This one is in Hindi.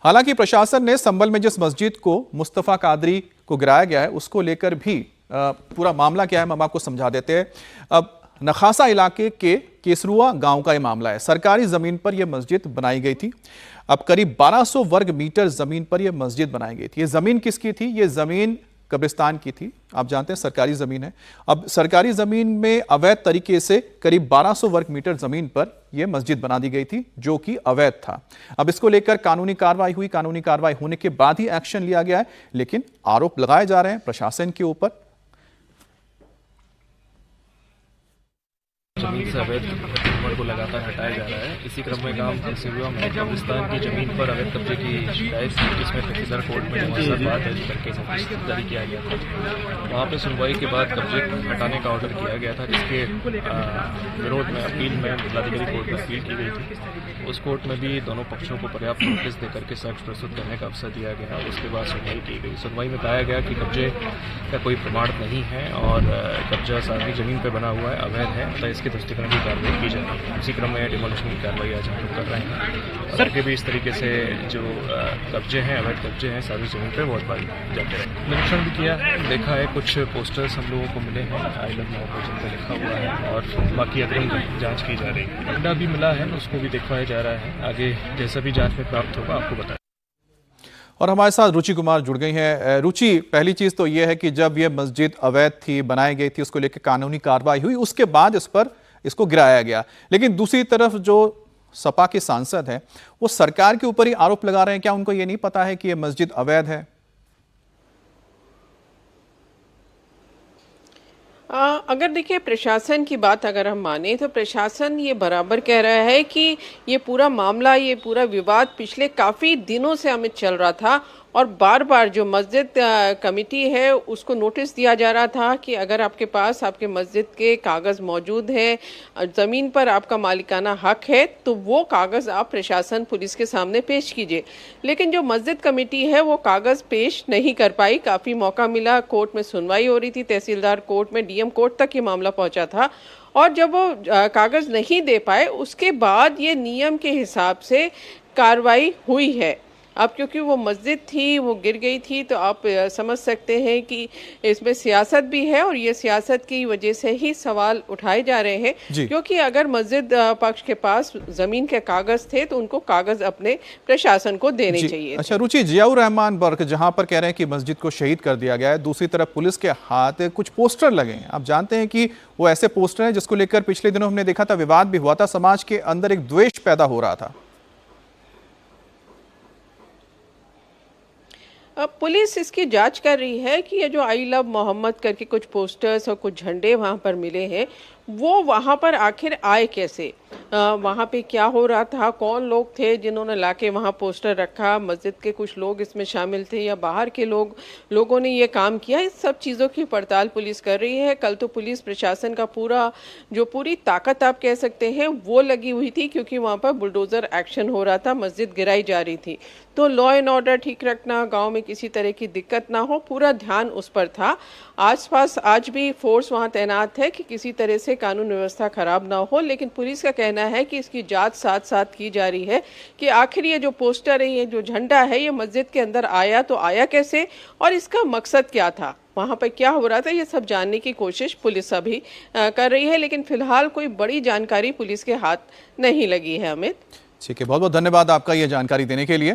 हालांकि प्रशासन ने संभल में जिस मस्जिद को मुस्तफ़ा कादरी को गिराया गया है उसको लेकर भी पूरा मामला क्या है हम आपको समझा देते हैं। अब नखासा इलाके के केसरुआ गांव का ये मामला है। सरकारी ज़मीन पर यह मस्जिद बनाई गई थी। अब करीब 1200 वर्ग मीटर ज़मीन पर यह मस्जिद बनाई गई थी। ये ज़मीन किसकी थी? ये ज़मीन कब्रिस्तान की थी। आप जानते हैं सरकारी ज़मीन है। अब सरकारी ज़मीन में अवैध तरीके से करीब 1200 वर्ग मीटर ज़मीन पर यह मस्जिद बना दी गई थी जो कि अवैध था। अब इसको लेकर कानूनी कार्रवाई हुई। कानूनी कार्रवाई होने के बाद ही एक्शन लिया गया है, लेकिन आरोप लगाए जा रहे हैं प्रशासन के ऊपर। जमीन से अवैध को लगातार हटाया जा रहा है। इसी क्रम में गांव केसरुआ में कब्रिस्तान की जमीन पर अवैध कब्जे की शिकायत थी, जिसमें तहसीलदार कोर्ट में बात दर्ज करके नोटिस जारी किया गया था। वहां पे सुनवाई के बाद कब्जे हटाने का ऑर्डर किया गया था, जिसके विरोध में अपील में जिलाधिकारी कोर्ट में अपील की गई थी। उस कोर्ट में भी दोनों पक्षों को पर्याप्त नोटिस देकर के साक्ष्य प्रस्तुत करने का अवसर दिया गया। उसके बाद सुनवाई की गई। सुनवाई में पाया गया कि कब्जे का कोई प्रमाण नहीं है और कब्जा सार्वजनिक जमीन पर बना हुआ है, अवैध है, तो इसके दृष्टिकोण की कार्रवाई की जाए। इसी क्रम में डिमोलिशन की कार्रवाई आज हम लोग कर रहे हैं। सर के भी इस तरीके से जो कब्जे हैं, अवैध कब्जे हैं सारी जमीन पर बहुत बार जाते रहे। निरीक्षण भी किया है, देखा है, कुछ पोस्टर्स हम लोगों को मिले हैं, आई लव मोहब्बत जिन पर लिखा हुआ है और बाकी अग्रिम जाँच की जा रही है। अंडा भी मिला है, उसको भी दिखवाया जा रहा है। आगे जैसा भी जाँच में प्राप्त होगा आपको बताएं। और हमारे साथ रुचि कुमार जुड़ गई हैं। रुचि, पहली चीज़ तो यह है कि जब यह मस्जिद अवैध थी, बनाई गई थी, उसको लेकर कानूनी कार्रवाई हुई, उसके बाद इसको गिराया गया। लेकिन दूसरी तरफ जो सपा के सांसद हैं वो सरकार के ऊपर ही आरोप लगा रहे हैं। क्या उनको ये नहीं पता है कि यह मस्जिद अवैध है? अगर देखिए प्रशासन की बात अगर हम माने तो प्रशासन ये बराबर कह रहा है कि ये पूरा मामला, ये पूरा विवाद पिछले काफ़ी दिनों से हमें चल रहा था और बार बार जो मस्जिद कमेटी है उसको नोटिस दिया जा रहा था कि अगर आपके पास आपके मस्जिद के कागज़ मौजूद हैं, ज़मीन पर आपका मालिकाना हक है, तो वो कागज़ आप प्रशासन पुलिस के सामने पेश कीजिए। लेकिन जो मस्जिद कमेटी है वो कागज़ पेश नहीं कर पाई। काफ़ी मौका मिला, कोर्ट में सुनवाई हो रही थी, तहसीलदार कोर्ट में, डीएम कोर्ट तक ये मामला पहुंचा था और जब वो कागज़ नहीं दे पाए उसके बाद ये नियम के हिसाब से कार्रवाई हुई है। अब क्योंकि वो मस्जिद थी, वो गिर गई थी, तो आप समझ सकते हैं कि इसमें सियासत भी है और ये सियासत की वजह से ही सवाल उठाए जा रहे हैं। क्योंकि अगर मस्जिद पक्ष के पास ज़मीन के कागज़ थे तो उनको कागज़ अपने प्रशासन को देने चाहिए। अच्छा रुचि, जियाउर रहमान वर्क जहां पर कह रहे हैं कि मस्जिद को शहीद कर दिया गया है, दूसरी तरफ पुलिस के हाथ कुछ पोस्टर लगे हैं। आप जानते हैं कि वो ऐसे पोस्टर हैं जिसको लेकर पिछले दिनों हमने देखा था, विवाद भी हुआ था, समाज के अंदर एक द्वेष पैदा हो रहा था। अब पुलिस इसकी जांच कर रही है कि ये जो आई लव मोहम्मद करके कुछ पोस्टर्स और कुछ झंडे वहाँ पर मिले हैं वो वहाँ पर आखिर आए कैसे, वहाँ पे क्या हो रहा था, कौन लोग थे जिन्होंने लाके वहाँ पोस्टर रखा, मस्जिद के कुछ लोग इसमें शामिल थे या बाहर के लोगों ने ये काम किया। इस सब चीज़ों की पड़ताल पुलिस कर रही है। कल तो पुलिस प्रशासन का पूरी ताकत आप कह सकते हैं वो लगी हुई थी, क्योंकि वहाँ पर बुलडोज़र एक्शन हो रहा था, मस्जिद गिराई जा रही थी। तो लॉ एंड ऑर्डर ठीक रखना, गाँव में किसी तरह की दिक्कत ना हो, पूरा ध्यान उस पर था। आसपास आज भी फोर्स वहाँ तैनात है कि किसी तरह से कानून व्यवस्था खराब ना हो। लेकिन पुलिस का कहना है कि इसकी जांच साथ साथ की जा रही है कि आखिर ये जो पोस्टर है, ये जो झंडा है, ये मस्जिद के अंदर आया तो आया कैसे और इसका मकसद क्या था, वहाँ पर क्या हो रहा था, ये सब जानने की कोशिश पुलिस अभी कर रही है। लेकिन फिलहाल कोई बड़ी जानकारी पुलिस के हाथ नहीं लगी है। अमित, ठीक है, बहुत बहुत धन्यवाद आपका ये जानकारी देने के लिए।